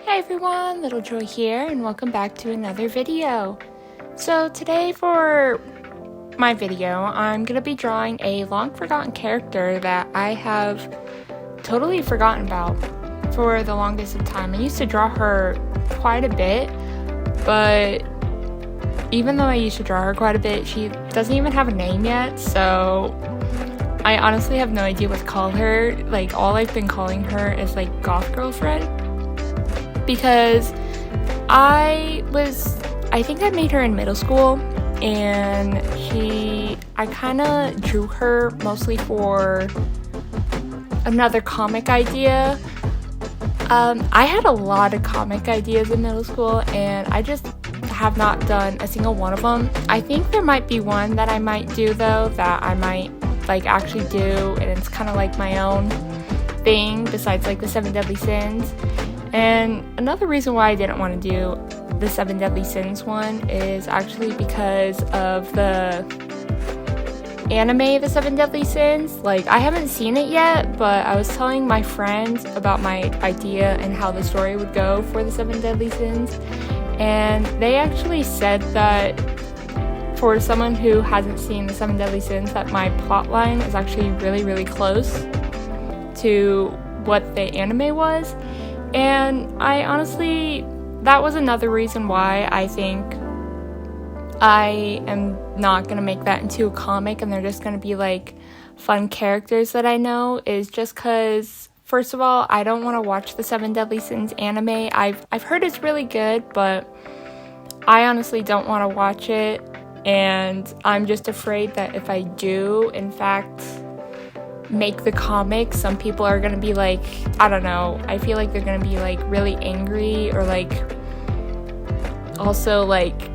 Hi everyone, Little Joy here, and welcome back to another video. So today for my video, I'm going to be drawing a long forgotten character that I have totally forgotten about for the longest of time. I used to draw her quite a bit, but even though I used to draw her quite a bit, she doesn't even have a name yet, so I honestly have no idea what to call her. Like, all I've been calling her is like Goth Girlfriend, because I think I made her in middle school, and I kind of drew her mostly for another comic idea. I had a lot of comic ideas in middle school, and I just have not done a single one of them. I think there might be one that I might do though, that I might like actually do, and it's kind of like my own thing besides like the 7 Deadly Sins. And another reason why I didn't want to do the 7 Deadly Sins one is actually because of the anime, The 7 Deadly Sins. Like, I haven't seen it yet, but I was telling my friend about my idea and how the story would go for the 7 Deadly Sins, and they actually said that for someone who hasn't seen the 7 Deadly Sins, that my plotline is actually really, really close to what the anime was. And I honestly, that was another reason why I think I am not going to make that into a comic and they're just going to be like fun characters that I know, is just because, first of all, I don't want to watch the 7 Deadly Sins anime. I've heard it's really good, but I honestly don't want to watch it, and I'm just afraid that if I do, in fact, make the comic, some people are gonna be like, I don't know, I feel like they're gonna be like really angry, or like also like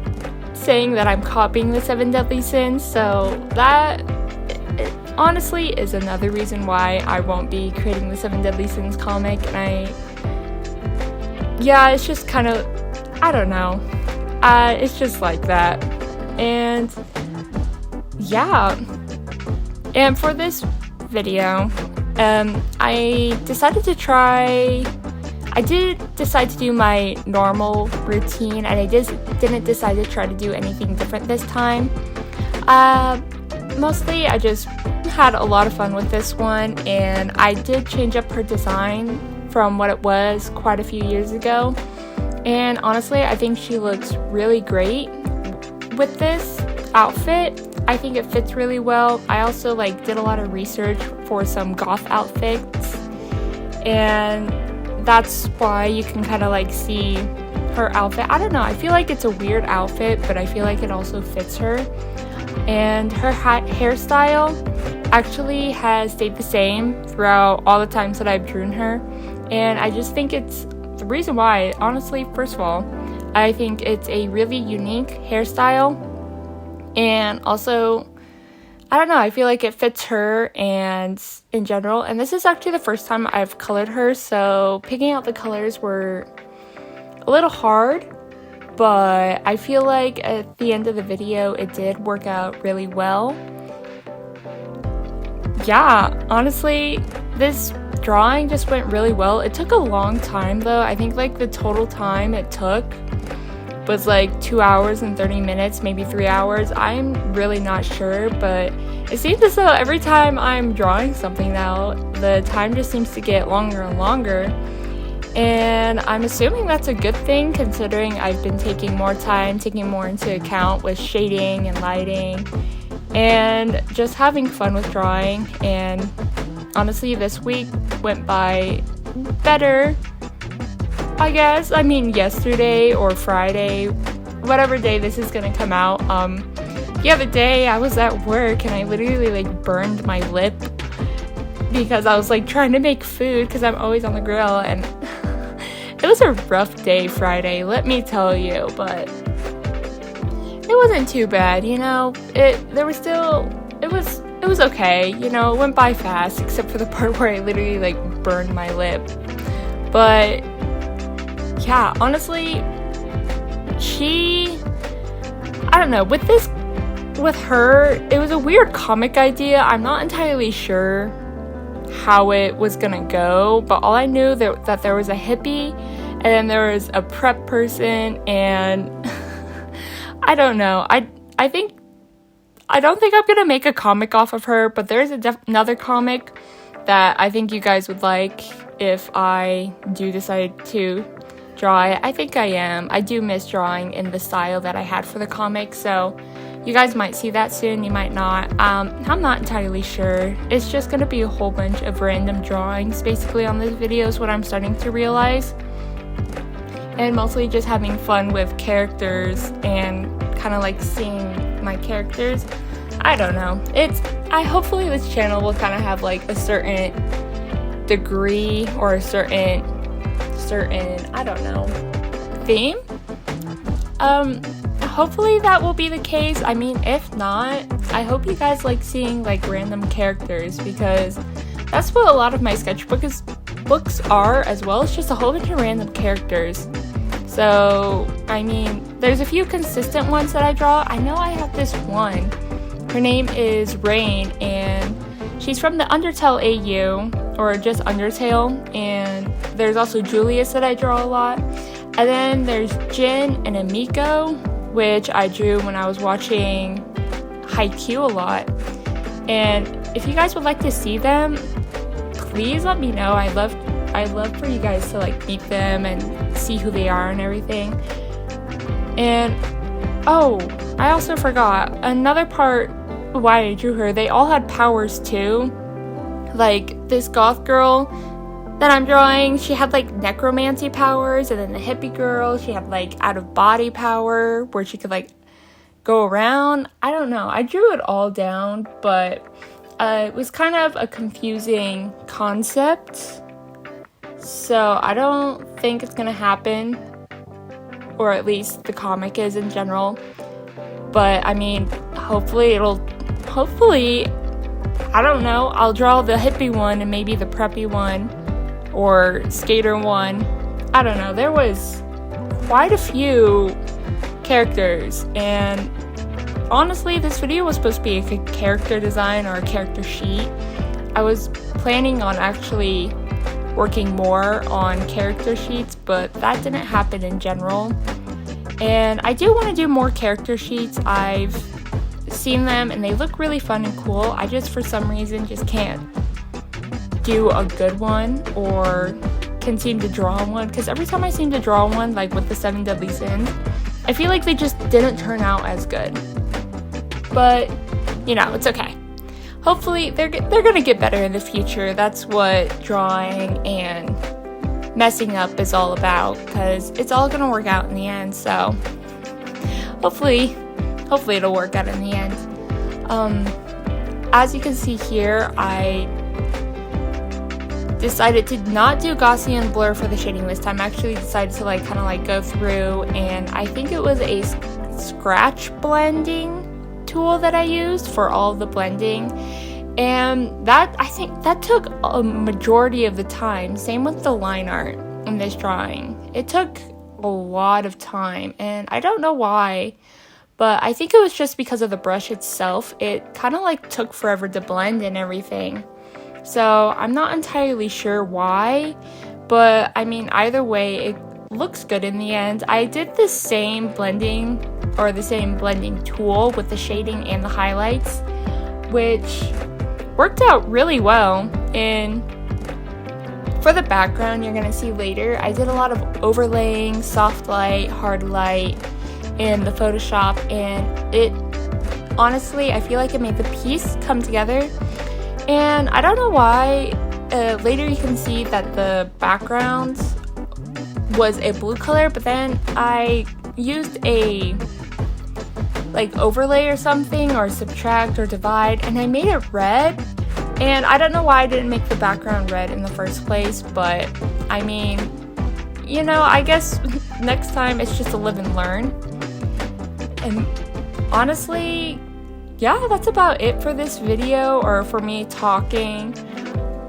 saying that I'm copying the 7 Deadly Sins. So that honestly is another reason why I won't be creating the 7 Deadly Sins comic. And it's just kind of, I don't know, it's just like that. And yeah, and for this video, I did decide to do my normal routine, and I didn't decide to try to do anything different this time. Mostly I just had a lot of fun with this one, and I did change up her design from what it was quite a few years ago, and honestly I think she looks really great with this outfit. I think it fits really well. I also like did a lot of research for some goth outfits, and that's why you can kind of like see her outfit. I don't know, I feel like it's a weird outfit, but I feel like it also fits her. And her hairstyle actually has stayed the same throughout all the times that I've drawn her, and I just think it's the reason why. Honestly, first of all, I think it's a really unique hairstyle. And also, I don't know, I feel like it fits her and in general. And this is actually the first time I've colored her, so picking out the colors were a little hard, but I feel like at the end of the video it did work out really well. Yeah, honestly, this drawing just went really well. It took a long time though. I think like the total time it took was like 2 hours and 30 minutes, maybe 3 hours. I'm really not sure, but it seems as though every time I'm drawing something now, the time just seems to get longer and longer. And I'm assuming that's a good thing, considering I've been taking more into account with shading and lighting and just having fun with drawing. And honestly, this week went by better, I guess. I mean, yesterday or Friday, whatever day this is gonna come out. The other day I was at work and I literally like burned my lip because I was like trying to make food, because I'm always on the grill, and it was a rough day Friday, let me tell you, but it wasn't too bad, you know. It was okay, you know. It went by fast, except for the part where I literally like burned my lip. But yeah, honestly, I don't know, with her, it was a weird comic idea. I'm not entirely sure how it was gonna go, but all I knew that there was a hippie And then there was a prep person, and I don't know. I don't think I'm gonna make a comic off of her, but there's another comic that I think you guys would like if I do decide to draw it. I think I am. I do miss drawing in the style that I had for the comic, so you guys might see that soon, you might not. I'm not entirely sure. It's just gonna be a whole bunch of random drawings basically on this video is what I'm starting to realize. And mostly just having fun with characters and kind of like seeing my characters. I don't know. Hopefully this channel will kind of have like a certain degree or a certain I don't know, theme. Hopefully that will be the case. I mean, if not, I hope you guys like seeing like random characters, because that's what a lot of my books are as well. It's just a whole bunch of random characters. So, I mean, there's a few consistent ones that I draw. I know I have this one. Her name is Rain, and she's from the Undertale AU, or just Undertale, and there's also Julius that I draw a lot. And then there's Jin and Amiko, which I drew when I was watching Haikyuu a lot. And if you guys would like to see them, please let me know. I'd love for you guys to like meet them and see who they are and everything. And oh, I also forgot another part why I drew her. They all had powers too. Like this goth girl that I'm drawing, she had like necromancy powers, and then the hippie girl, she had like out of body power where she could like go around. I don't know. I drew it all down, but it was kind of a confusing concept. So I don't think it's gonna happen, or at least the comic is in general. But I mean, hopefully, I don't know, I'll draw the hippie one and maybe the preppy one or skater one. I don't know, there was quite a few characters, and honestly, this video was supposed to be a character design or a character sheet. I was planning on actually working more on character sheets, but that didn't happen in general. And I do want to do more character sheets. I've seen them and they look really fun and cool. I just, for some reason, just can't do a good one or can seem to draw one, because every time I seem to draw one, like with the 7 Deadly Sins, I feel like they just didn't turn out as good. But, you know, it's okay. Hopefully, they're gonna get better in the future. That's what drawing and messing up is all about, because it's all gonna work out in the end. So, hopefully it'll work out in the end. As you can see here, I decided to not do Gaussian blur for the shading this time. I actually decided to like kind of like go through, and I think it was a scratch blending tool that I used for all the blending, and that, I think that took a majority of the time. Same with the line art in this drawing. It took a lot of time, and I don't know why, but I think it was just because of the brush itself. It kind of like took forever to blend and everything. So I'm not entirely sure why, but I mean, either way, it looks good in the end. I did the same blending tool with the shading and the highlights, which worked out really well. And for the background, you're gonna see later, I did a lot of overlaying, soft light, hard light in the Photoshop, and it honestly, I feel like it made the piece come together. And I don't know why, later you can see that the background was a blue color, but then I used a like overlay or something, or subtract or divide, and I made it red. And I don't know why I didn't make the background red in the first place, but I mean, you know, I guess next time it's just a live and learn. And honestly, yeah, that's about it for this video, or for me talking.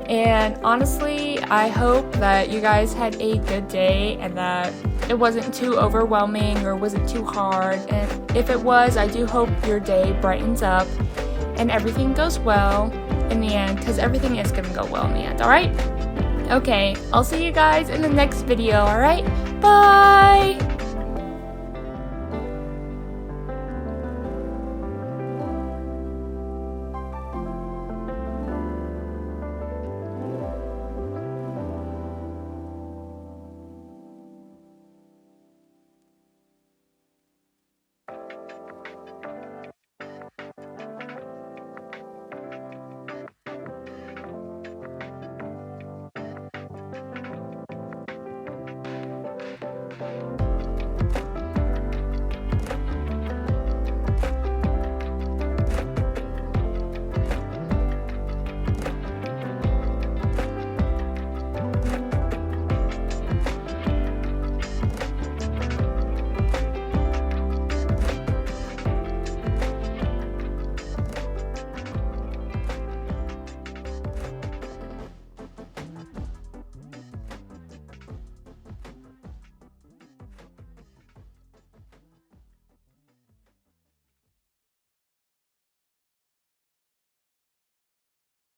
And honestly, I hope that you guys had a good day and that it wasn't too overwhelming or wasn't too hard. And if it was, I do hope your day brightens up and everything goes well in the end, because everything is going to go well in the end, alright? Okay, I'll see you guys in the next video, alright? Bye!